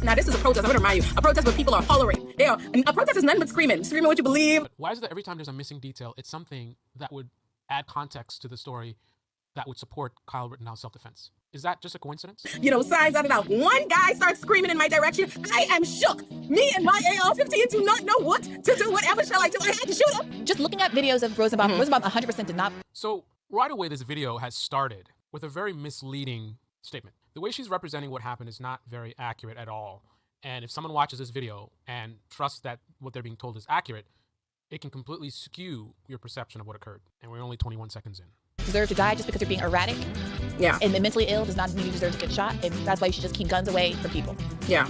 Now, this is a protest. I'm going to remind you. A protest where people are hollering. A protest is nothing but screaming. Screaming what you believe. But why is it that every time there's a missing detail, it's something that would add context to the story that would support Kyle Rittenhouse self-defense? Is that just a coincidence? Signs out and out. One guy starts screaming in my direction. I am shook. Me and my AR-15 do not know what to do. Whatever shall I do? I had to shoot him. Just looking at videos of Rosenbaum, Rosenbaum 100% did not. So right away, this video has started with a very misleading statement. The way she's representing what happened is not very accurate at all. And if someone watches this video and trusts that what they're being told is accurate, it can completely skew your perception of what occurred. And we're only 21 seconds in. Deserve to die just because you're being erratic. Yeah. And mentally ill does not mean you deserve to get shot. And that's why you should just keep guns away from people. Yeah.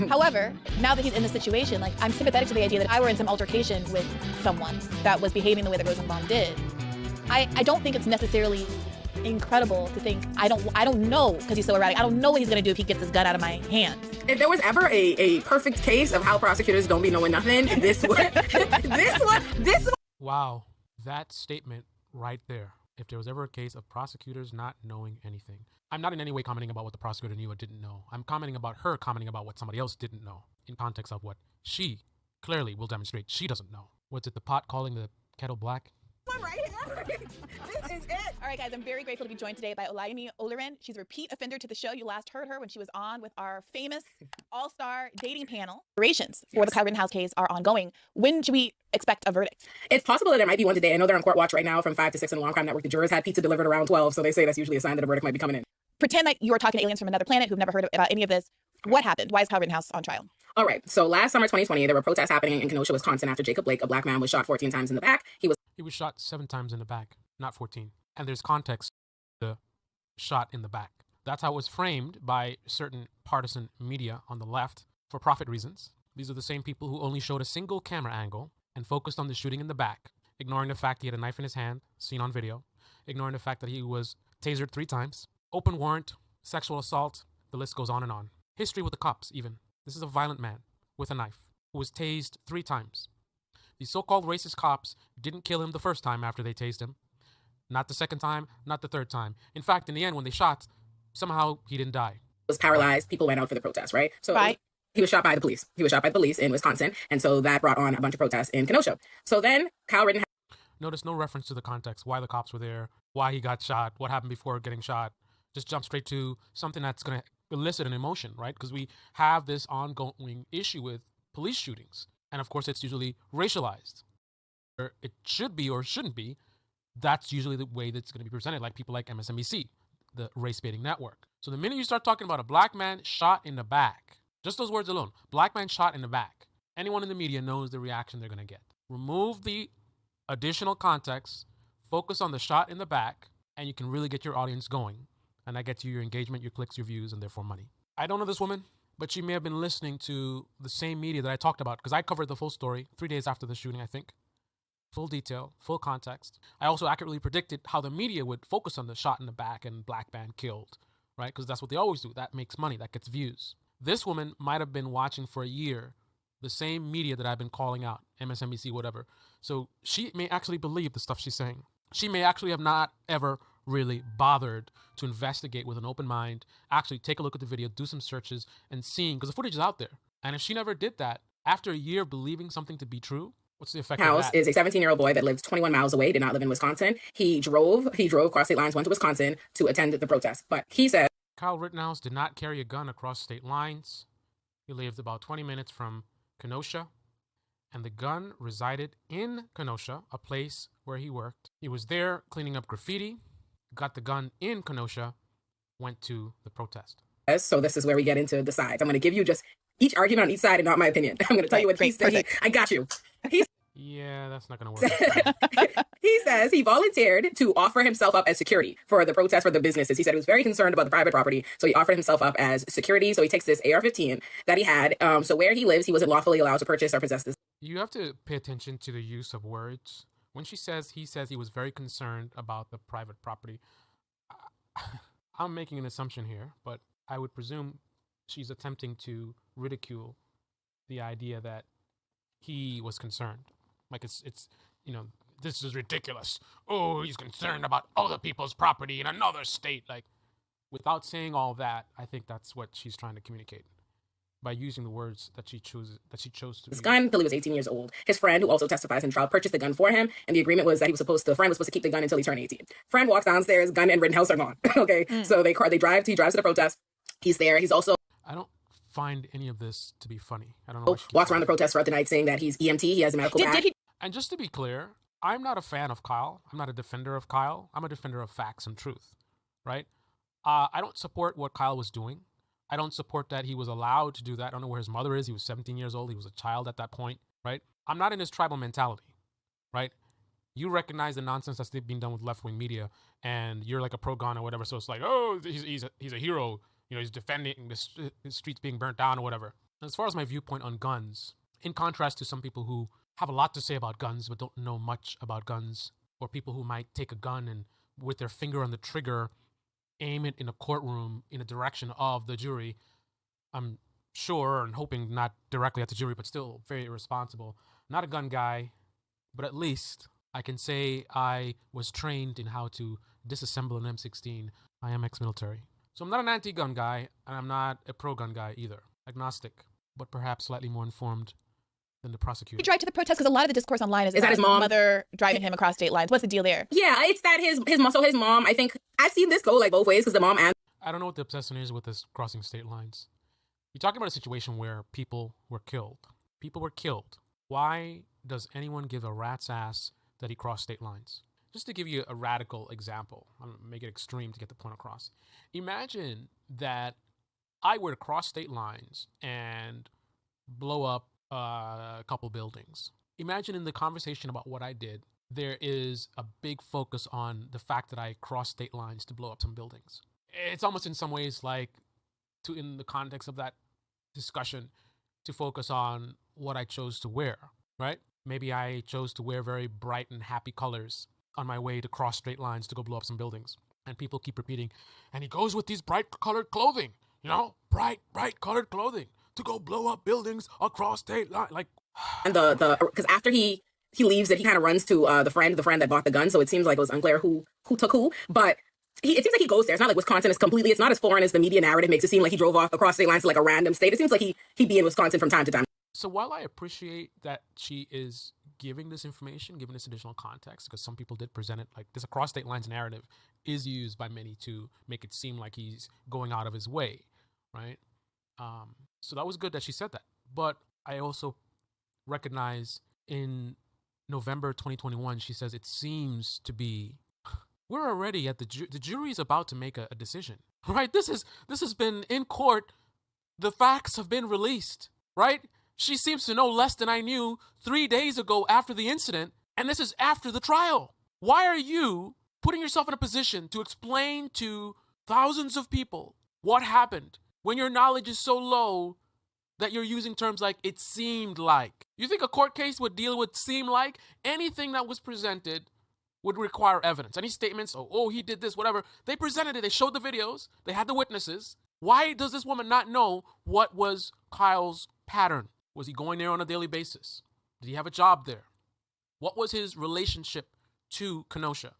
However, now that he's in this situation, like, I'm sympathetic to the idea that if I were in some altercation with someone that was behaving the way that Rosenbaum did, I don't think it's necessarily incredible to think, I don't know, because he's so erratic, I don't know what he's going to do if he gets this gun out of my hands. If there was ever a perfect case of how prosecutors don't be knowing nothing, this one. Wow, that statement right there. If there was ever a case of prosecutors not knowing anything. I'm not in any way commenting about what the prosecutor knew or didn't know. I'm commenting about her commenting about what somebody else didn't know in context of what she clearly will demonstrate she doesn't know. Was it the pot calling the kettle black? Right here. This is it. All right, guys, I'm very grateful to be joined today by Olayemi Olurin. She's a repeat offender to the show. You last heard her when she was on with our famous all-star dating panel. Operations for the Kyle Rittenhouse case are ongoing. When should we expect a verdict? It's possible that there might be one today. I know they're on court watch right now from 5 to 6 in the Long Crime Network. The jurors had pizza delivered around 12, so they say that's usually a sign that a verdict might be coming in. Pretend that you are talking to aliens from another planet who've never heard about any of this. What happened? Why is Kyle Rittenhouse on trial? All right. So last summer, 2020, there were protests happening in Kenosha, Wisconsin after Jacob Blake, a black man, was shot 14 times in the back. He was shot 7 times in the back, not 14. And there's context to the shot in the back. That's how it was framed by certain partisan media on the left for profit reasons. These are the same people who only showed a single camera angle and focused on the shooting in the back, ignoring the fact he had a knife in his hand, seen on video, ignoring the fact that he was tasered 3 times, open warrant, sexual assault, the list goes on and on. History with the cops, even. This is a violent man with a knife who was tased 3 times. These so-called racist cops didn't kill him the first time after they tased him. Not the second time, not the third time. In fact, in the end, when they shot, somehow he didn't die. Was paralyzed. People went out for the protest, right? So right. He was shot by the police. He was shot by the police in Wisconsin. And so that brought on a bunch of protests in Kenosha. So then Kyle Rittenhouse. Notice no reference to the context, why the cops were there, why he got shot, what happened before getting shot. Just jump straight to something that's going to elicit an emotion, right? Because we have this ongoing issue with police shootings. And of course, it's usually racialized. Or it should be or shouldn't be. That's usually the way that's going to be presented, like people like MSNBC, the race-baiting network. So the minute you start talking about a black man shot in the back, just those words alone, black man shot in the back, anyone in the media knows the reaction they're going to get. Remove the additional context, focus on the shot in the back, and you can really get your audience going. And that gets you your engagement, your clicks, your views, and therefore money. I don't know this woman, but she may have been listening to the same media that I talked about, because I covered the full story 3 days after the shooting, I think. Full detail, full context. I also accurately predicted how the media would focus on the shot in the back and black man killed, right? Because that's what they always do. That makes money, that gets views. This woman might have been watching for a year the same media that I've been calling out, MSNBC, whatever. So she may actually believe the stuff she's saying. She may actually have not ever really bothered to investigate with an open mind, actually take a look at the video, do some searches, and seeing, because the footage is out there. And if she never did that, after a year of believing something to be true, what's the effect of that? Is a 17-year-old boy that lives 21 miles away, did not live in Wisconsin. He drove across state lines, went to Wisconsin to attend the protest. But he said Kyle Rittenhouse did not carry a gun across state lines. He lived about 20 minutes from Kenosha, and the gun resided in Kenosha, a place where he worked. He was there cleaning up graffiti, got the gun in Kenosha, went to the protest. So this is where we get into the sides. I'm going to give you just each argument on each side and not my opinion. I'm going to tell you what he said. I got you. Yeah, that's not going to work. He says he volunteered to offer himself up as security for the protest for the businesses. He said he was very concerned about the private property, so he offered himself up as security. So he takes this AR-15 that he had. So where he lives, he wasn't lawfully allowed to purchase or possess this. You have to pay attention to the use of words. When he says he was very concerned about the private property, I'm making an assumption here, but I would presume she's attempting to ridicule the idea that he was concerned. Like it's this is ridiculous. Oh, he's concerned about other people's property in another state. Like, without saying all that, I think that's what she's trying to communicate. by using the words that she chose to This use. gun until he was 18 years old. His friend, who also testifies in trial, purchased the gun for him, and the agreement was that the friend was supposed to keep the gun until he turned 18. Friend walks downstairs, gun and Rittenhouse are gone. Okay, so he drives to the protest. He's there. He's also I don't find any of this to be funny. I don't know. walks around the protest throughout the night saying that he's EMT. He has a medical badge. And just to be clear, I'm not a fan of Kyle. I'm not a defender of Kyle. I'm a defender of facts and truth, right? I don't support what Kyle was doing. I don't support that he was allowed to do that. I don't know where his mother is. He was 17 years old. He was a child at that point, right? I'm not in his tribal mentality, right? You recognize the nonsense that's being done with left-wing media, and you're like a pro-gun or whatever. So it's like, oh, he's a hero. You know, he's defending the streets being burnt down or whatever. As far as my viewpoint on guns, in contrast to some people who have a lot to say about guns but don't know much about guns, or people who might take a gun and with their finger on the trigger aim it in a courtroom in a direction of the jury. I'm sure and hoping not directly at the jury, but still very irresponsible. Not a gun guy, but at least I can say I was trained in how to disassemble an M16. I am ex-military. So I'm not an anti-gun guy, and I'm not a pro-gun guy either. Agnostic, but perhaps slightly more informed than the prosecutor. He drive to the protest because a lot of the discourse online is that about his his mom? mother driving him across state lines. What's the deal there? Yeah, it's that his mom. I think I've seen this go like both ways because the mom and I don't know what the obsession is with this crossing state lines. You're talking about a situation where people were killed. People were killed. Why does anyone give a rat's ass that he crossed state lines? Just to give you a radical example, I'm gonna make it extreme to get the point across. Imagine that I were to cross state lines and blow up a couple buildings. Imagine in the conversation about what I did, there is a big focus on the fact that I crossed state lines to blow up some buildings. It's almost in some ways like in the context of that discussion to focus on what I chose to wear, right? Maybe I chose to wear very bright and happy colors on my way to cross straight lines to go blow up some buildings. And people keep repeating, and he goes with these bright colored clothing, bright colored clothing to go blow up buildings across state line. Like, and because after he leaves, that he kind of runs to the friend that bought the gun. So it seems like it was unclear who took who, but it seems like he goes there. It's not like Wisconsin is completely. It's not as foreign as the media narrative makes it seem. Like he drove off across state lines to like a random state. It seems like he'd be in Wisconsin from time to time. So while I appreciate that she is giving this information, giving this additional context, because some people did present it like this across state lines narrative is used by many to make it seem like he's going out of his way, right? So that was good that she said that. But I also recognize in November 2021, she says it seems to be, we're already at the jury is about to make a decision, right? This has been in court. The facts have been released, right? She seems to know less than I knew 3 days ago after the incident, and this is after the trial. Why are you putting yourself in a position to explain to thousands of people what happened when your knowledge is so low that you're using terms like it seemed like? You think a court case would deal with seem like? Anything that was presented would require evidence. Any statements, oh, he did this, whatever. They presented it. They showed the videos. They had the witnesses. Why does this woman not know what was Kyle's pattern? Was he going there on a daily basis? Did he have a job there? What was his relationship to Kenosha?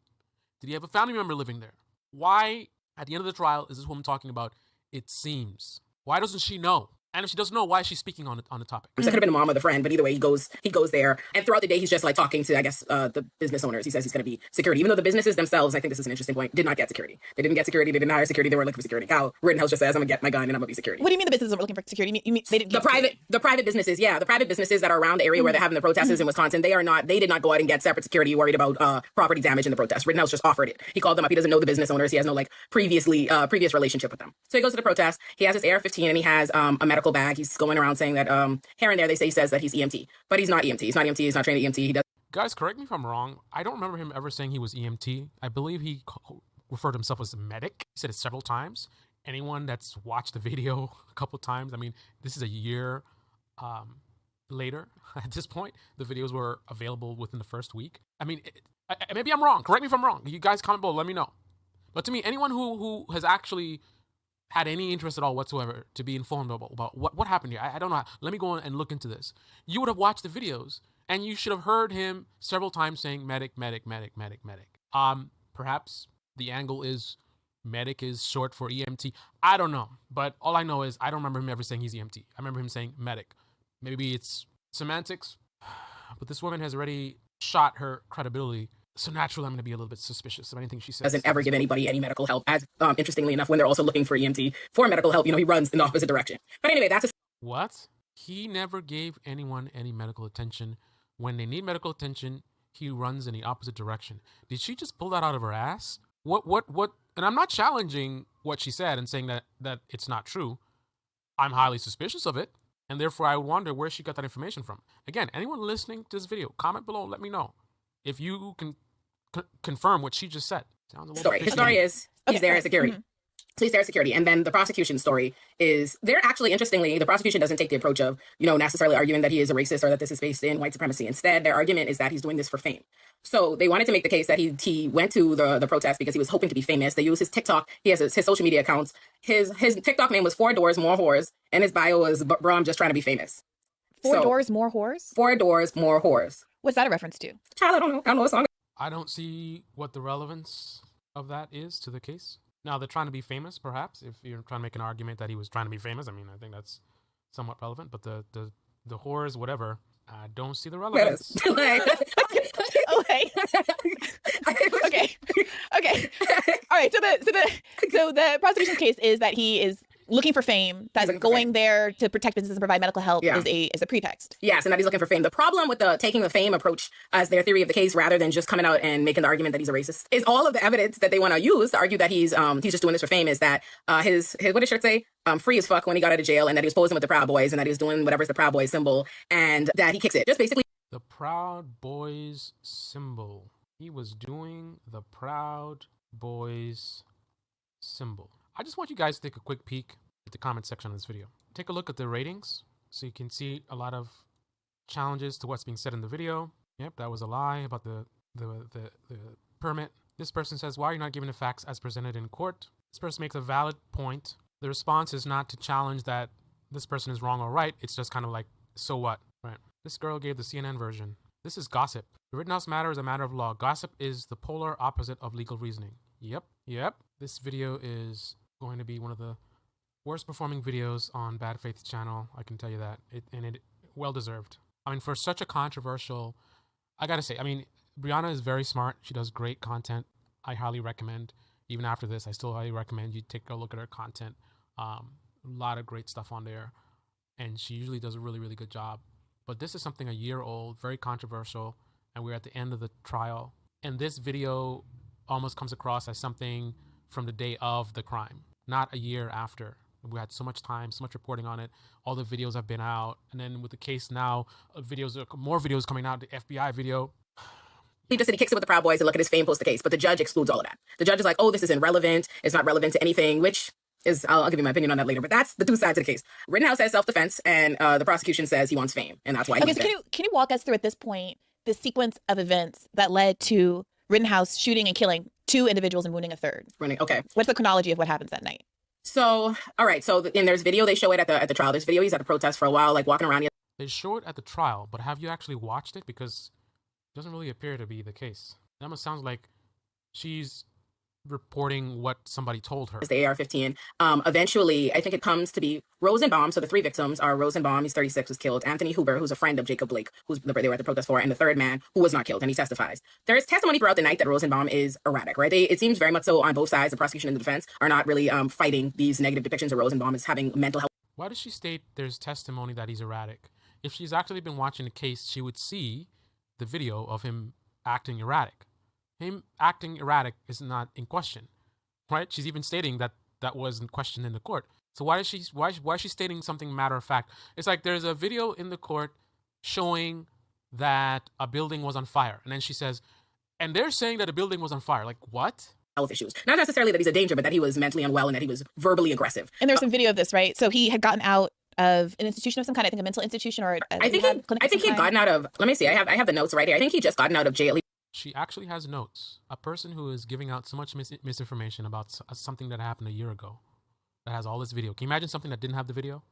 Did he have a family member living there? Why, at the end of the trial, is this woman talking about it seems? Why doesn't she know? And if she doesn't know, why is she speaking on the topic? So it could have been the mom or the friend, but either way, he goes there. And throughout the day, he's just like talking to, I guess, the business owners. He says he's going to be security, even though the businesses themselves, I think this is an interesting point, did not get security. They didn't get security. They didn't hire security. They weren't looking for security. Kyle Rittenhouse just says, I'm going to get my gun and I'm going to be security. What do you mean the businesses were looking for security? You mean they didn't? The private businesses, yeah, the private businesses that are around the area where they're having the protests in Wisconsin, they did not go out and get separate security worried about property damage in the protest. Rittenhouse just offered it. He called them up. He doesn't know the business owners. He has no like previous relationship with them. So he goes to the protest. He has his AR-15 and he has a medical bag. He's going around saying that here and there he says that he's EMT, but he's not EMT. He's not EMT. He's not trained EMT. He does. Guys, correct me if I'm wrong. I don't remember him ever saying he was EMT. I believe he referred to himself as a medic. He said it several times. Anyone that's watched the video a couple times, I mean, this is a year later at this point. The videos were available within the first week. I mean, maybe I'm wrong. Correct me if I'm wrong. You guys comment below. Let me know. But to me, anyone who has actually had any interest at all whatsoever to be informed about what happened here. I don't know. Let me go and look into this. You would have watched the videos and you should have heard him several times saying medic, medic, medic, medic, medic. Perhaps the angle is medic is short for EMT. I don't know. But all I know is I don't remember him ever saying he's EMT. I remember him saying medic. Maybe it's semantics. But this woman has already shot her credibility. So naturally, I'm going to be a little bit suspicious of anything she says. Doesn't ever give anybody any medical help. As interestingly enough, when they're also looking for EMT for medical help, he runs in the opposite direction. But anyway, that's What? He never gave anyone any medical attention. When they need medical attention, he runs in the opposite direction. Did she just pull that out of her ass? What? And I'm not challenging what she said and saying that it's not true. I'm highly suspicious of it. And therefore, I wonder where she got that information from. Again, anyone listening to this video, comment below, let me know if you can confirm what she just said. Sounds a little story. His story is he's there as security. Mm-hmm. So he's there as security. And then the prosecution story is, they're actually, interestingly, the prosecution doesn't take the approach of, necessarily arguing that he is a racist or that this is based in white supremacy. Instead, their argument is that he's doing this for fame. So they wanted to make the case that he went to the protest because he was hoping to be famous. They use his TikTok. He has his social media accounts. His TikTok name was 4 Doors More Whores. And his bio was, bro, I'm just trying to be famous. 4 Doors More Whores? 4 Doors More Whores. What's that a reference to? Child, I don't know what song. I don't see what the relevance of that is to the case. Now, they're trying to be famous, perhaps. If you're trying to make an argument that he was trying to be famous, I think that's somewhat relevant. But the whores, whatever, I don't see the relevance. Okay. Okay. All right. So the prosecution's case is that he is looking for fame. That going there to protect businesses and provide medical help is a pretext. Yes, and that he's looking for fame. The problem with taking the fame approach as their theory of the case, rather than just coming out and making the argument that he's a racist, is all of the evidence that they want to use to argue that he's just doing this for fame. Is that his what did shirt say? Free as fuck when he got out of jail, and that he was posing with the Proud Boys, and that he was doing whatever's the Proud Boys symbol, and that he kicks it. Just basically the Proud Boys symbol. He was doing the Proud Boys symbol. I just want you guys to take a quick peek at the comment section of this video. Take a look at the ratings so you can see a lot of challenges to what's being said in the video. Yep, that was a lie about the permit. This person says, why are you not giving the facts as presented in court? This person makes a valid point. The response is not to challenge that this person is wrong or right. It's just kind of like, so what? Right. This girl gave the CNN version. This is gossip. The Rittenhouse matter is a matter of law. Gossip is the polar opposite of legal reasoning. Yep. This video is going to be one of the worst performing videos on Bad Faith's channel. I can tell you that. It well deserved. For such a controversial, I gotta say, Brianna is very smart. She does great content. I highly recommend, even after this, I still highly recommend you take a look at her content. A lot of great stuff on there. And she usually does a really, really good job. But this is something a year old, very controversial, and we're at the end of the trial. And this video almost comes across as something from the day of the crime, not a year after. We had so much time, so much reporting on it. All the videos have been out. And then with the case now, more videos coming out, the FBI video. He just said he kicks it with the Proud Boys and look at his fame post the case. But the judge excludes all of that. The judge is like, oh, this isn't relevant. It's not relevant to anything, which is, I'll give you my opinion on that later. But that's the two sides of the case. Rittenhouse says self-defense, and the prosecution says he wants fame. And that's why he's there. Can you walk us through at this point the sequence of events that led to Rittenhouse shooting and killing 2 individuals and wounding a third? Okay. What's the chronology of what happens that night? So, all right. So, there's video. They show it at the trial. There's video. He's at a protest for a while, like walking around. They show it at the trial, but have you actually watched it? Because it doesn't really appear to be the case. It almost sounds like she's reporting what somebody told her. It's the AR-15. Eventually, I think it comes to be Rosenbaum. So the 3 victims are Rosenbaum, he's 36, was killed. Anthony Huber, who's a friend of Jacob Blake, they were at the protest for, and the third man who was not killed, and he testifies. There is testimony throughout the night that Rosenbaum is erratic, right? It seems very much so on both sides. The prosecution and the defense are not really fighting these negative depictions of Rosenbaum as having mental health. Why does she state there's testimony that he's erratic? If she's actually been watching the case, she would see the video of him acting erratic. Him acting erratic is not in question. Right? She's even stating that wasn't questioned in the court. So why is she stating something matter of fact? It's like there's a video in the court showing that a building was on fire. And then she says, and they're saying that a building was on fire. Like, what? Health issues. Not necessarily that he's a danger, but that he was mentally unwell and that he was verbally aggressive. And there's some video of this, right? So he had gotten out of an institution of some kind, I think a mental institution or I think he'd gotten out of, let me see, I have the notes right here. I think he just gotten out of jail. She actually has notes. A person who is giving out so much misinformation about something that happened a year ago that has all this video. Can you imagine something that didn't have the video?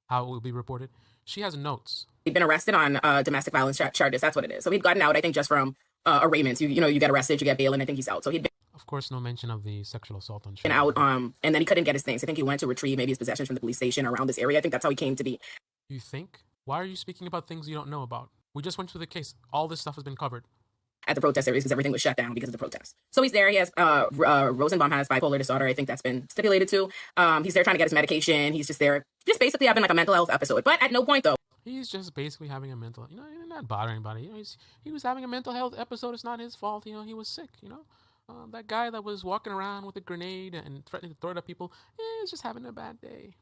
How it would be reported? She has notes. He'd been arrested on domestic violence charges. That's what it is. So he'd gotten out, I think, just from arraignments. You get arrested, you get bail, and I think he's out. So he'd been. Of course, no mention of the sexual assault on and children. out, and then he couldn't get his things. I think he went to retrieve maybe his possessions from the police station around this area. I think that's how he came to be You think? Why are you speaking about things you don't know about? We just went through the case. All this stuff has been covered. at the protest areas because everything was shut down because of the protests. So he's there. He has Rosenbaum has bipolar disorder. I think that's been stipulated too. He's there trying to get his medication. He's just there, just basically having like a mental health episode. But at no point though. He's just basically having a mental, he's not bothering anybody. He was having a mental health episode. It's not his fault. He was sick. That guy that was walking around with a grenade and threatening to throw it at people, he's just having a bad day.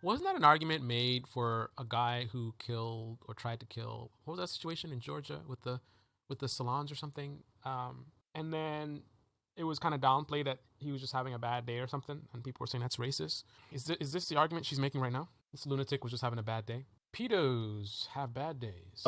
Wasn't that an argument made for a guy who killed or tried to kill? What was that situation in Georgia with the salons or something? And then it was kind of downplayed that he was just having a bad day or something, and people were saying that's racist. Is this the argument she's making right now? This lunatic was just having a bad day. Pedos have bad days.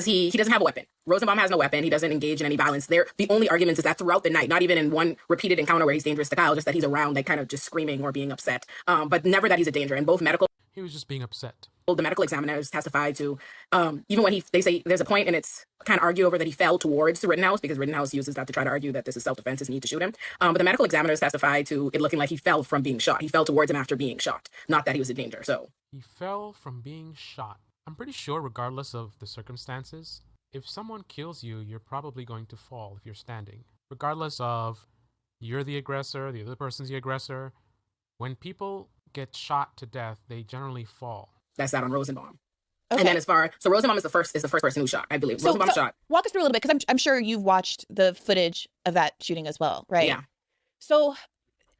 He doesn't have a weapon. Rosenbaum has no weapon. He doesn't engage in any violence. The only argument is that throughout the night, not even in one repeated encounter where he's dangerous to Kyle, just that he's around, like kind of just screaming or being upset. But never that he's a danger. And both he was just being upset. the medical examiners testified to, even when they say there's a point and it's kind of argue over that he fell towards Rittenhouse because Rittenhouse uses that to try to argue that this is self-defense, his need to shoot him. But the medical examiners testified to it looking like he fell from being shot. He fell towards him after being shot, not that he was a danger. So he fell from being shot. I'm pretty sure regardless of the circumstances, if someone kills you, you're probably going to fall if you're standing. Regardless of you're the aggressor, the other person's the aggressor. When people get shot to death, they generally fall. that's that on Rosenbaum. Okay. And then so Rosenbaum is the first person who shot, I believe. So Rosenbaum shot. Walk us through a little bit, because I'm sure you've watched the footage of that shooting as well, right? Yeah. So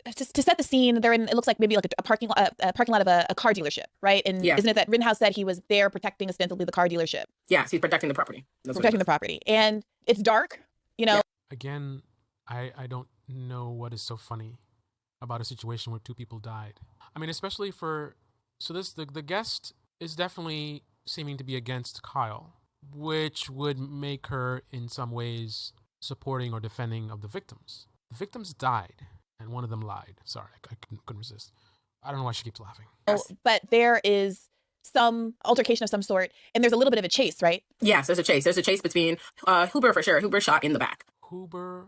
to set the scene, they're in, it looks like maybe like a parking lot of a car dealership, right? And Yeah. isn't it that Rittenhouse said he was there protecting ostensibly the car dealership? Yes, he's protecting the property. That's what Protecting it the property. And it's dark, Yeah. Again, I don't know what is so funny about a situation where two people died. I mean, especially the guest is definitely seeming to be against Kyle, which would make her in some ways supporting or defending of the victims. The victims died and one of them lied. Sorry, I couldn't resist. I don't know why she keeps laughing. Yes. But there is some altercation of some sort, and there's a little bit of a chase, right? Yes, there's a chase. There's a chase between Huber for sure. Huber shot in the back. Huber,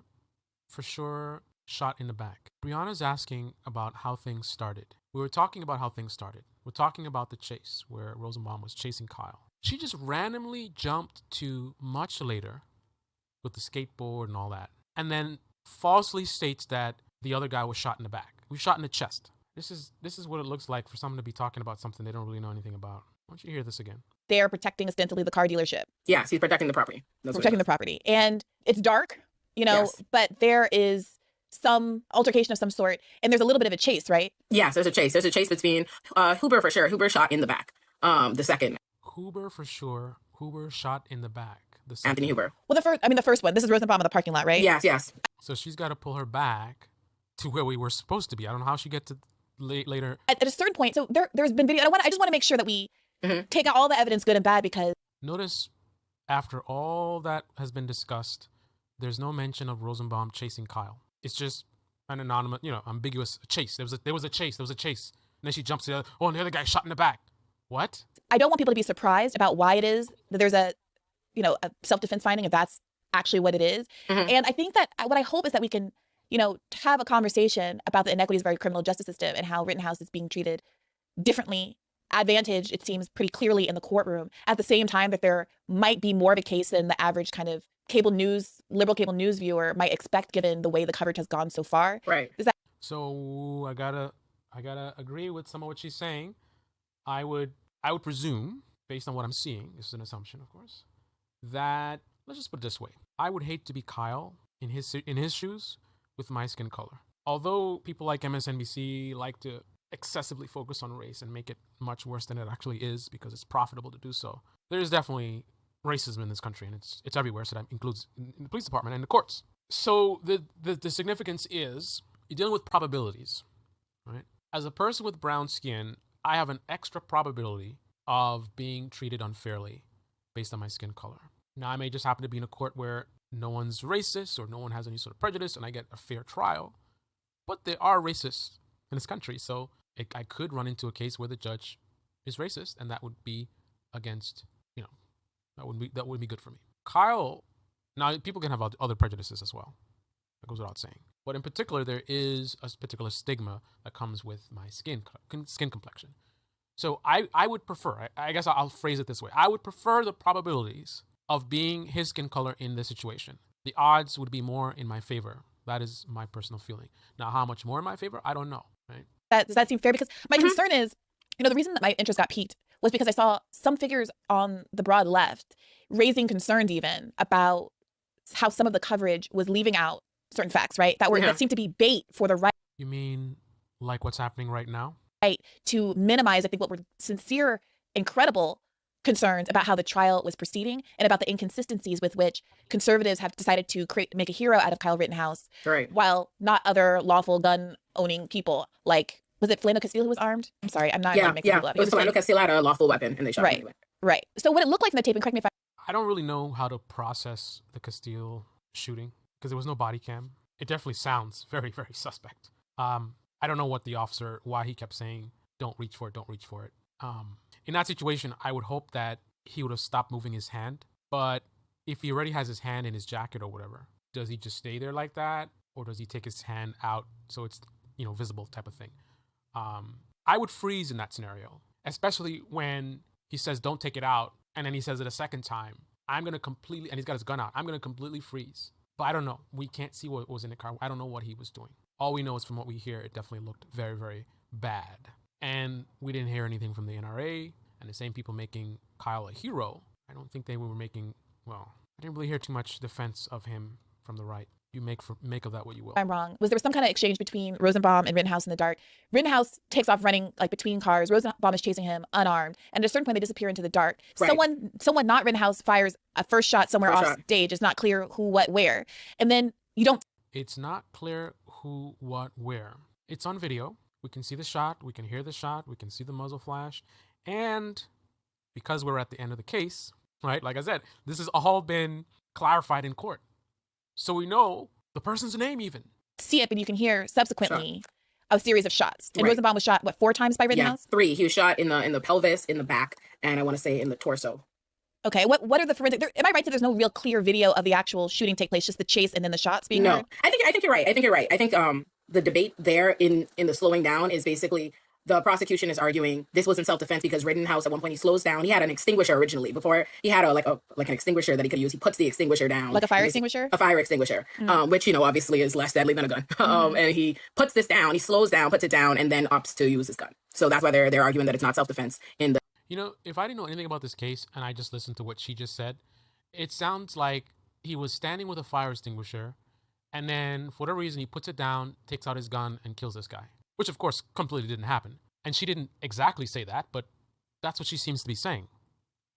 for sure, shot in the back. Brianna's asking about how things started. We were talking about how things started. We're talking about the chase where Rosenbaum was chasing Kyle. She just randomly jumped to much later with the skateboard and all that, and then falsely states that the other guy was shot in the back. We shot in the chest. This is what it looks like for someone to be talking about something they don't really know anything about. Why don't you hear this again? They're protecting ostensibly the car dealership. Yes, he's protecting the property. That's what Protecting the property. And it's dark, Yes. but there is some altercation of some sort, and there's a little bit of a chase, right? Yes, there's a chase. There's a chase between Huber for sure. Huber shot in the back. The second, Huber for sure. Huber shot in the back. The second. Anthony Huber. Well, the first one. This is Rosenbaum in the parking lot, right? Yes. So she's got to pull her back to where we were supposed to be. I don't know how she get to later. At a certain point, so there's been video. I just want to make sure that we take out all the evidence, good and bad, because Notice after all that has been discussed, there's no mention of Rosenbaum chasing Kyle. It's just an anonymous, ambiguous chase. There was a chase. And then she jumps to the other, and the other guy shot in the back. What? I don't want people to be surprised about why it is that there's a self-defense finding, if that's actually what it is. Mhm. And I think that what I hope is that we can, have a conversation about the inequities of our criminal justice system and how Rittenhouse is being treated differently, advantaged, it seems pretty clearly in the courtroom. At the same time, that there might be more of a case than the average kind of liberal cable news viewer might expect, given the way the coverage has gone so far. Right. So I gotta agree with some of what she's saying. I would presume, based on what I'm seeing, this is an assumption, of course, that, let's just put it this way. I would hate to be Kyle in his shoes with my skin color. Although people like MSNBC like to excessively focus on race and make it much worse than it actually is because it's profitable to do so, there is definitely racism in this country, and it's everywhere. So that includes in the police department and the courts. So the significance is you're dealing with probabilities, right? As a person with brown skin, I have an extra probability of being treated unfairly based on my skin color. Now, I may just happen to be in a court where no one's racist or no one has any sort of prejudice and I get a fair trial. But there are racists in this country, so I could run into a case where the judge is racist, and that would be against, that wouldn't be good for me. Kyle, now people can have other prejudices as well. That goes without saying. But in particular, there is a particular stigma that comes with my skin complexion. So I would prefer, I guess I'll phrase it this way. I would prefer the probabilities of being his skin color in this situation. The odds would be more in my favor. That is my personal feeling. Now, how much more in my favor? I don't know, right? Does that seem fair? Because my concern is, the reason that my interest got piqued was because I saw some figures on the broad left raising concerns even about how some of the coverage was leaving out certain facts, right? That seemed to be bait for the right. You mean like what's happening right now? Right, to minimize, I think, what were sincere, incredible concerns about how the trial was proceeding and about the inconsistencies with which conservatives have decided to make a hero out of Kyle Rittenhouse, right, while not other lawful gun-owning people. Like, was it Philando Castile who was armed? I'm sorry, I'm not mixing people up. It was Philando Castile had a lawful weapon, and they shot him anyway. Right. So what it looked like from the tape, and correct me if I don't really know how to process the Castile shooting because there was no body cam. It definitely sounds very, very suspect. I don't know why he kept saying, don't reach for it, don't reach for it. In that situation, I would hope that he would have stopped moving his hand. But if he already has his hand in his jacket or whatever, does he just stay there like that? Or does he take his hand out so it's, visible type of thing? I would freeze in that scenario, especially when he says, don't take it out. And then he says it a second time. And he's got his gun out. I'm going to completely freeze. But I don't know. We can't see what was in the car. I don't know what he was doing. All we know is from what we hear, it definitely looked very, very bad. And we didn't hear anything from the NRA and the same people making Kyle a hero. I don't think they were making, I didn't really hear too much defense of him from the right. You make of that what you will. I'm wrong. Was there some kind of exchange between Rosenbaum and Rittenhouse in the dark? Rittenhouse takes off running between cars. Rosenbaum is chasing him unarmed. And at a certain point, they disappear into the dark. Right. Someone not Rittenhouse fires a first shot somewhere off stage. It's not clear who, what, where. And then you don't. It's not clear who, what, where. It's on video. We can see the shot. We can hear the shot. We can see the muzzle flash. And because we're at the end of the case, right? Like I said, this has all been clarified in court. So we know the person's name even. See it, but you can hear subsequently a series of shots. And Rosenbaum was shot, 4 times by Rittenhouse? Yeah, 3. He was shot in the pelvis, in the back, and I want to say in the torso. Okay, what are the forensic? Am I right that there's no real clear video of the actual shooting take place, just the chase and then the shots being heard? I think you're right. I think the debate there in the slowing down is basically the prosecution is arguing this was in self-defense because Rittenhouse at one point he slows down. He had an extinguisher originally. Before he had an extinguisher that he could use. He puts the extinguisher down. Like a fire extinguisher? A fire extinguisher, which obviously is less deadly than a gun. And he puts this down. He slows down, puts it down, and then opts to use his gun. So that's why they're arguing that it's not self-defense in the. If I didn't know anything about this case and I just listened to what she just said, it sounds like he was standing with a fire extinguisher and then for whatever reason he puts it down, takes out his gun and kills this guy, which of course completely didn't happen. And she didn't exactly say that, but that's what she seems to be saying.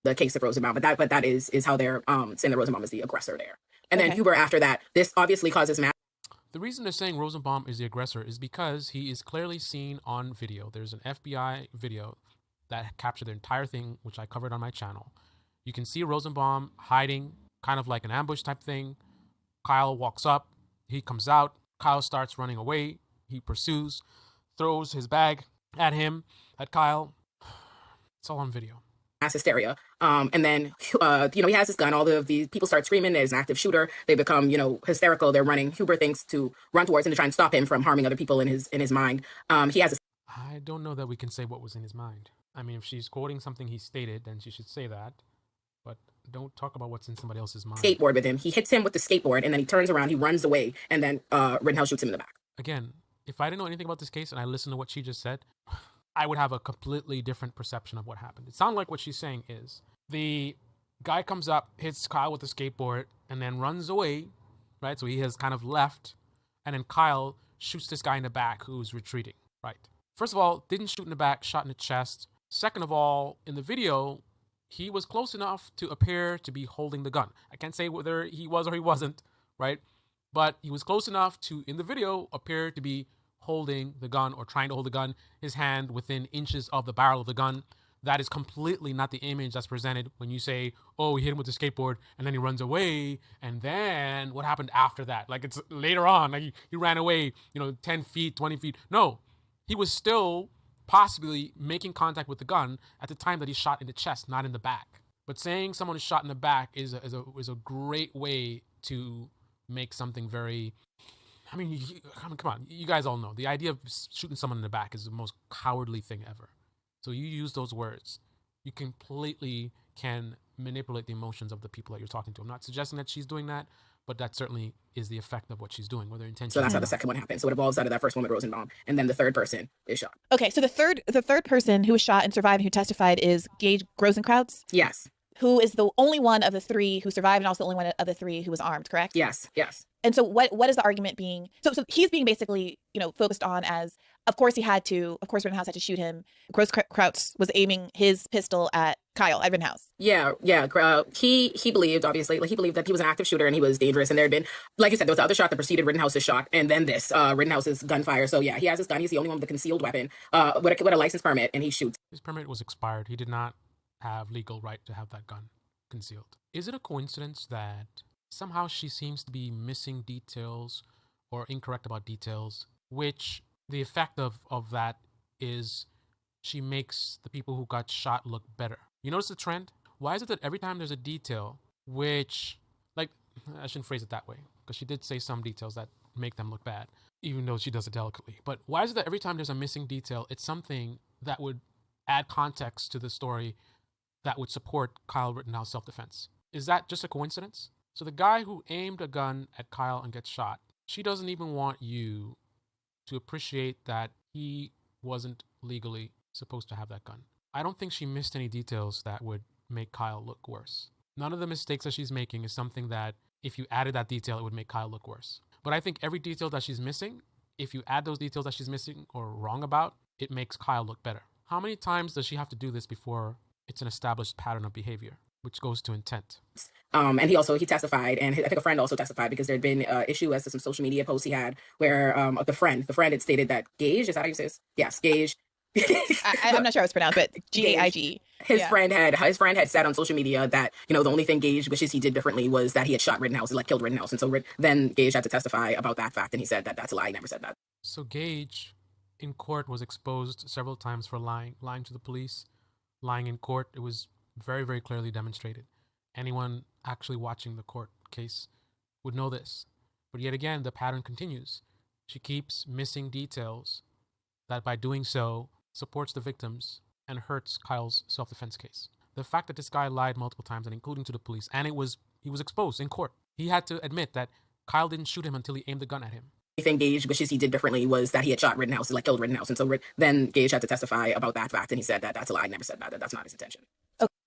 The case of Rosenbaum, but that is how they're saying that Rosenbaum is the aggressor there. And then Huber after that, this obviously causes mass. The reason they're saying Rosenbaum is the aggressor is because he is clearly seen on video. There's an FBI video that captured the entire thing, which I covered on my channel. You can see Rosenbaum hiding, kind of like an ambush type thing. Kyle walks up, he comes out, Kyle starts running away, he pursues, throws his bag at Kyle. It's all on video. Mass hysteria. And then, he has his gun. All of these people start screaming. There's an active shooter. They become, hysterical. They're running. Huber thinks to run towards him to try and stop him from harming other people in his mind. He has I don't know that we can say what was in his mind. I mean, if she's quoting something he stated, then she should say that. But don't talk about what's in somebody else's mind. Skateboard with him. He hits him with the skateboard, and then he turns around, he runs away, and then Rittenhouse shoots him in the back. Again, if I didn't know anything about this case and I listened to what she just said, I would have a completely different perception of what happened. It sounds like what she's saying is the guy comes up, hits Kyle with the skateboard, and then runs away, right? So he has kind of left, and then Kyle shoots this guy in the back who's retreating, right? First of all, didn't shoot in the back, shot in the chest. Second of all, in the video, he was close enough to appear to be holding the gun. I can't say whether he was or he wasn't, right? But he was close enough to, in the video, appear to be holding the gun or trying to hold the gun, his hand within inches of the barrel of the gun. That is completely not the image that's presented when you say, oh, he hit him with the skateboard and then he runs away. And then what happened after that? Like it's later on, like he ran away, 10 feet, 20 feet. No, he was still possibly making contact with the gun at the time that he shot in the chest, not in the back. But saying someone is shot in the back is a great way to make something very I mean, come on. You guys all know the idea of shooting someone in the back is the most cowardly thing ever. So you use those words, you completely can manipulate the emotions of the people that you're talking to. I'm not suggesting that she's doing that, but that certainly is the effect of what she's doing, whether So intentionally. that's how or the not. second one happened. So it evolves out of that first one with Rosenbaum, and then the third person is shot. Okay, so the third person who was shot and survived and who testified is Gage Rosenkrantz, Yes, who is the only one of the three who survived and also the only one of the three who was armed, correct? yes, yes. And so what is the argument being? So he's being basically, focused on as, of course Rittenhouse had to shoot him. Grosskreutz was aiming his pistol at Kyle at Rittenhouse. Yeah. He believed, obviously, like he believed that he was an active shooter and he was dangerous. And there had been, like you said, there was the other shot that preceded Rittenhouse's shot, and then this Rittenhouse's gunfire. So yeah, he has his gun. He's the only one with a concealed weapon, with a license permit, and he shoots. His permit was expired. He did not have legal right to have that gun concealed. Is it a coincidence that somehow she seems to be missing details or incorrect about details, which the effect of that is she makes the people who got shot look better? You notice the trend? Why is it that every time there's a detail, which, like, I shouldn't phrase it that way, because she did say some details that make them look bad, even though she does it delicately. But why is it that every time there's a missing detail, it's something that would add context to the story that would support Kyle Rittenhouse self-defense? Is that just a coincidence? So the guy who aimed a gun at Kyle and gets shot, she doesn't even want you to appreciate that he wasn't legally supposed to have that gun. I don't think she missed any details that would make Kyle look worse. None of the mistakes that she's making is something that if you added that detail, it would make Kyle look worse. But I think every detail that she's missing, if you add those details that she's missing or wrong about, it makes Kyle look better. How many times does she have to do this before it's an established pattern of behavior, which goes to intent? And he testified, and I think a friend also testified, because there had been issue as to some social media posts he had where the friend had stated that Gage, is that how you say this? Yes, Gage. I'm not sure how it's pronounced, but Gaig. His friend had said on social media that, the only thing Gage wishes he did differently was that he had shot Rittenhouse, like killed Rittenhouse. And so then Gage had to testify about that fact, and he said that that's a lie. He never said that. So Gage in court was exposed several times for lying to the police, lying in court. It was very, very clearly demonstrated. Anyone actually watching the court case would know this. But yet again, the pattern continues. She keeps missing details that by doing so supports the victims and hurts Kyle's self-defense case. The fact that this guy lied multiple times, and including to the police, and he was exposed in court. He had to admit that Kyle didn't shoot him until he aimed the gun at him. The thing Gage wishes he did differently was that he had shot Rittenhouse, like killed Rittenhouse. And so then Gage had to testify about that fact, and he said that that's a lie. He never said that. That's not his intention.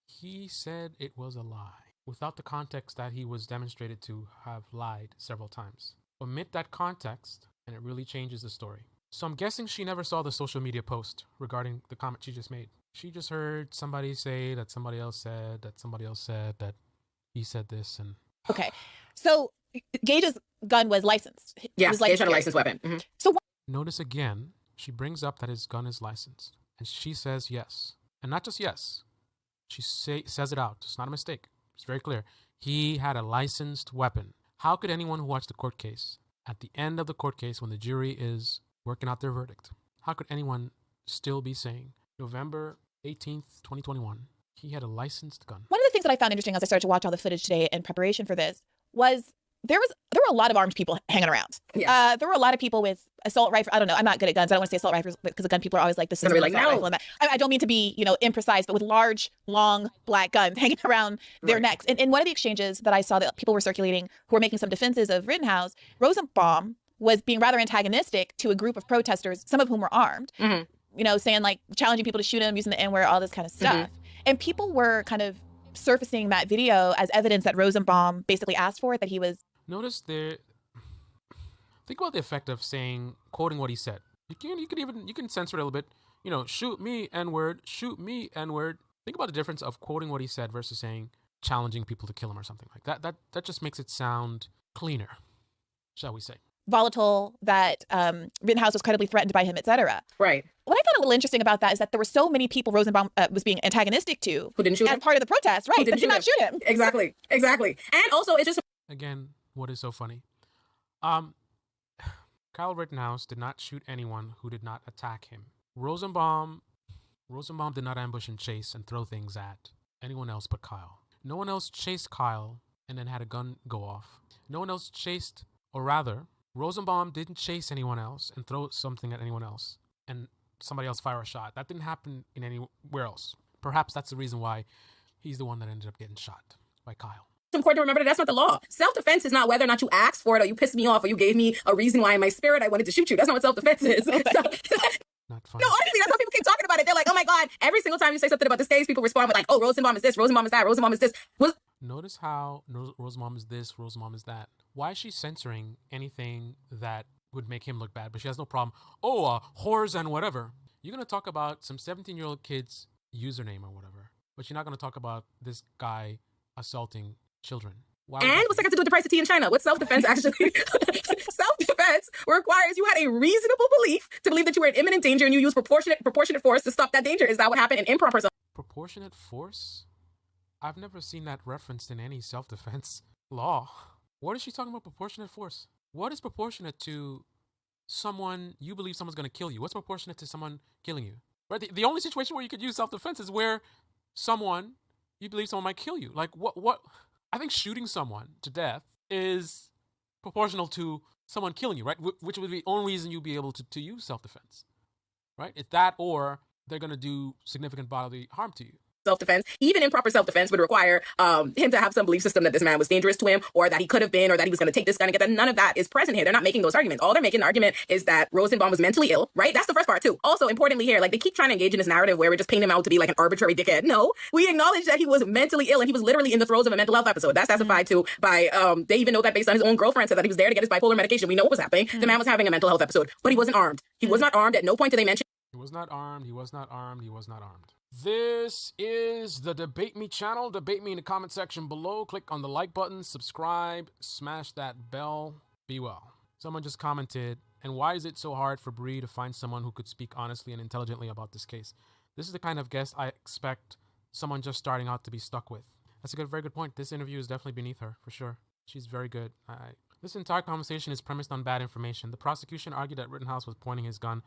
He said it was a lie, without the context that he was demonstrated to have lied several times. Omit that context, and it really changes the story. So I'm guessing she never saw the social media post regarding the comment she just made. She just heard somebody say that somebody else said that he said this, and... Okay, so Gage's gun was licensed. Yes, Gage had a licensed weapon. Mm-hmm. So notice again, she brings up that his gun is licensed, and she says yes. And not just yes. She says it out. It's not a mistake. It's very clear. He had a licensed weapon. How could anyone who watched the court case, at the end of the court case when the jury is working out their verdict, how could anyone still be saying, November 18th, 2021, he had a licensed gun? One of the things that I found interesting as I started to watch all the footage today in preparation for this was there were a lot of armed people hanging around. Yes. There were a lot of people with assault rifles. I don't know. I'm not good at guns. I don't want to say assault rifles because the gun people are always like, this is They're like, an assault no. rifle. And that. I don't mean to be, imprecise, but with large, long, black guns hanging around their Right. necks. And in one of the exchanges that I saw that people were circulating who were making some defenses of Rittenhouse, Rosenbaum was being rather antagonistic to a group of protesters, some of whom were armed, Mm-hmm. saying like challenging people to shoot him, using the N-word, all this kind of stuff. And people were kind of surfacing that video as evidence that Rosenbaum basically asked for it, that he was... Notice there. Think about the effect of quoting what he said. You can censor it a little bit. Shoot me N-word, shoot me N-word. Think about the difference of quoting what he said versus saying challenging people to kill him or something like that. That just makes it sound cleaner, shall we say? Volatile, that Rittenhouse was credibly threatened by him, etc. Right. What I found a little interesting about that is that there were so many people Rosenbaum was being antagonistic to Who didn't shoot as him? part of the protest, right? That did not shoot him. Exactly. And also, it's just... Again, what is so funny? Kyle Rittenhouse did not shoot anyone who did not attack him. Rosenbaum did not ambush and chase and throw things at anyone else but Kyle. No one else chased Kyle and then had a gun go off. No one else chased, or rather, Rosenbaum didn't chase anyone else and throw something at anyone else and somebody else fire a shot. That didn't happen in anywhere else. Perhaps that's the reason why he's the one that ended up getting shot by Kyle. It's important to remember that that's not the law. Self-defense is not whether or not you asked for it or you pissed me off or you gave me a reason why in my spirit I wanted to shoot you. That's not what self-defense is. Not funny. No, honestly, that's how people keep talking about it. They're like, oh my God, every single time you say something about this case, people respond with like, oh, Rosenbaum is this, Rosenbaum is that, Rosenbaum is this. Notice how Rosenbaum is this, Rosenbaum is that. Why is she censoring anything that would make him look bad? But she has no problem. Oh, whores and whatever. You're going to talk about some 17-year-old kid's username or whatever, but you're not going to talk about this guy assaulting children. And what's that got to do with the price of tea in China? What's self-defense actually? Self-defense requires you had a reasonable belief to believe that you were in imminent danger and you used proportionate force to stop that danger. Is that what happened in improper proportionate force? I've never seen that referenced in any self-defense law. What is she talking about proportionate force? What is proportionate to someone you believe someone's going to kill you? What's proportionate to someone killing you? Right? The only situation where you could use self-defense is where you believe someone might kill you. Like what? I think shooting someone to death is proportional to someone killing you, right? Which would be the only reason you'd be able to use self-defense, right? It's that or they're going to do significant bodily harm to you. Self-defense, even improper self-defense would require him to have some belief system that this man was dangerous to him or that he could have been or that he was going to take this gun and get that. None of that is present here. They're not making those arguments. All they're making the argument is that Rosenbaum was mentally ill, right? That's the first part too. Also, importantly here, like they keep trying to engage in this narrative where we're just painting him out to be like an arbitrary dickhead. No, we acknowledge that he was mentally ill and he was literally in the throes of a mental health episode. That's testified to by, they even know that based on his own girlfriend said that he was there to get his bipolar medication. We know what was happening. The man was having a mental health episode, but he wasn't armed. He was not armed. At no point did they mention he was not armed. He was not armed. He was not armed. This is the Debate Me channel. Debate me in the comment section below. Click on the like button, subscribe, smash that bell. Be well. Someone just commented, and why is it so hard for Bree to find someone who could speak honestly and intelligently about this case? This is the kind of guest I expect someone just starting out to be stuck with. That's a very good point. This interview is definitely beneath her, for sure. She's very good. This entire conversation is premised on bad information. The prosecution argued that Rittenhouse was pointing his gun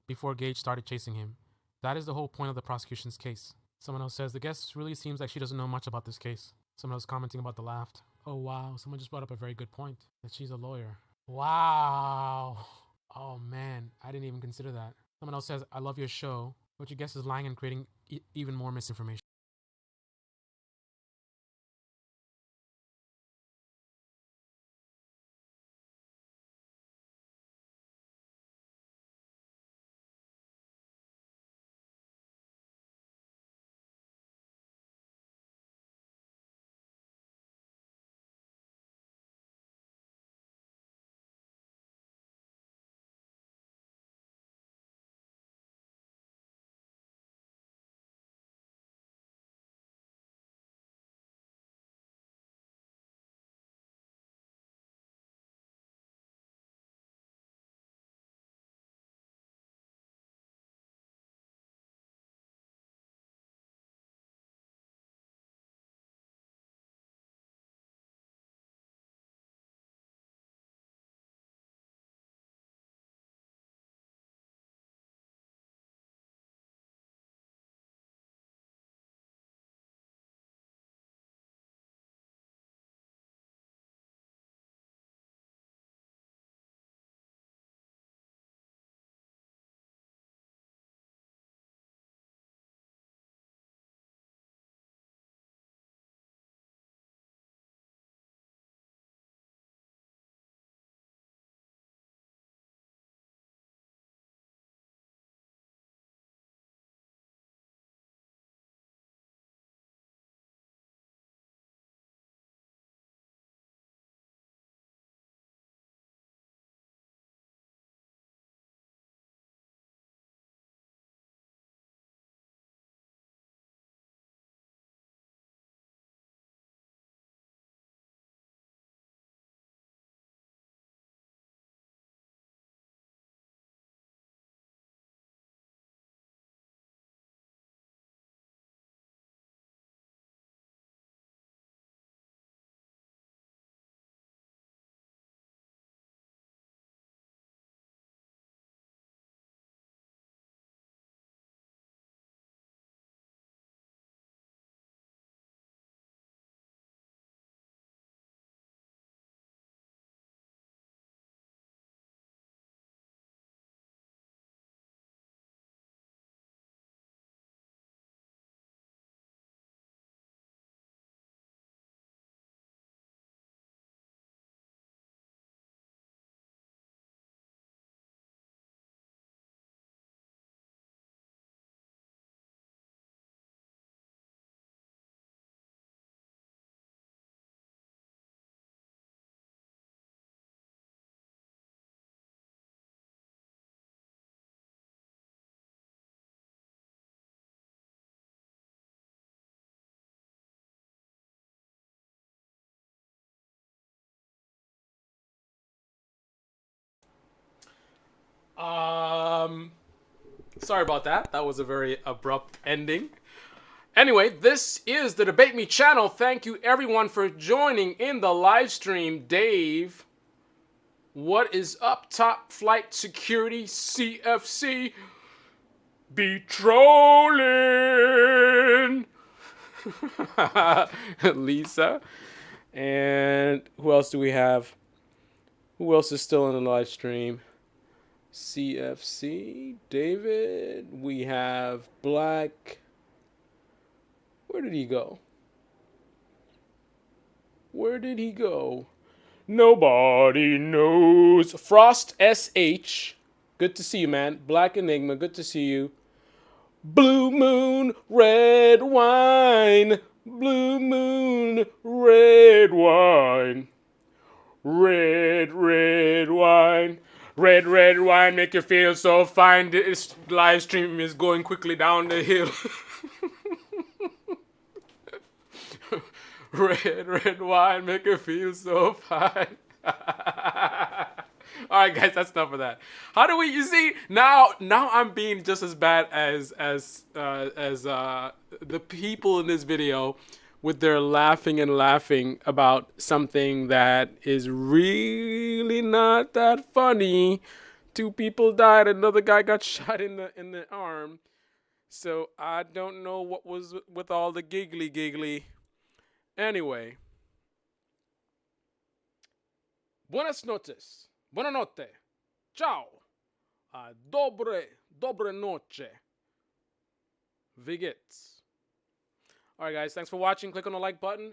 before Gage started chasing him. That is the whole point of the prosecution's case. Someone else says, the guest really seems like she doesn't know much about this case. Someone else commenting about the laugh. Oh, wow. Someone just brought up a very good point, that she's a lawyer. Wow. Oh, man. I didn't even consider that. Someone else says, I love your show, but your guest is lying and creating even more misinformation. Sorry about that. That was a very abrupt ending. Anyway, this is the Debate Me channel. Thank you everyone for joining in the live stream. Dave, what is up? Top Flight Security CFC be trolling. Lisa. And who else do we have? Who else is still in the live stream? CFC, David. We have Black. Where did he go? Where did he go? Nobody knows. Frost SH. Good to see you, man. Black Enigma. Good to see you. Blue Moon, red wine. Blue Moon, red wine. Red, red wine. Red, red wine make you feel so fine. This live stream is going quickly down the hill. Red, red wine make you feel so fine. All right, guys, that's enough of that. How do we? You see, now I'm being just as bad as the people in this video with their laughing and laughing about something that is really not that funny. 2 people died, another guy got shot in the arm. So I don't know what was with all the giggly. Anyway. Buenas noches. Buonanotte. Ciao. Dobre noche. Vigits. Alright guys, thanks for watching. Click on the like button.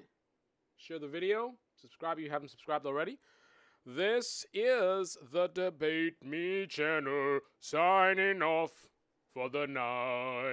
Share the video. Subscribe if you haven't subscribed already. This is the Debate Me channel signing off for the night.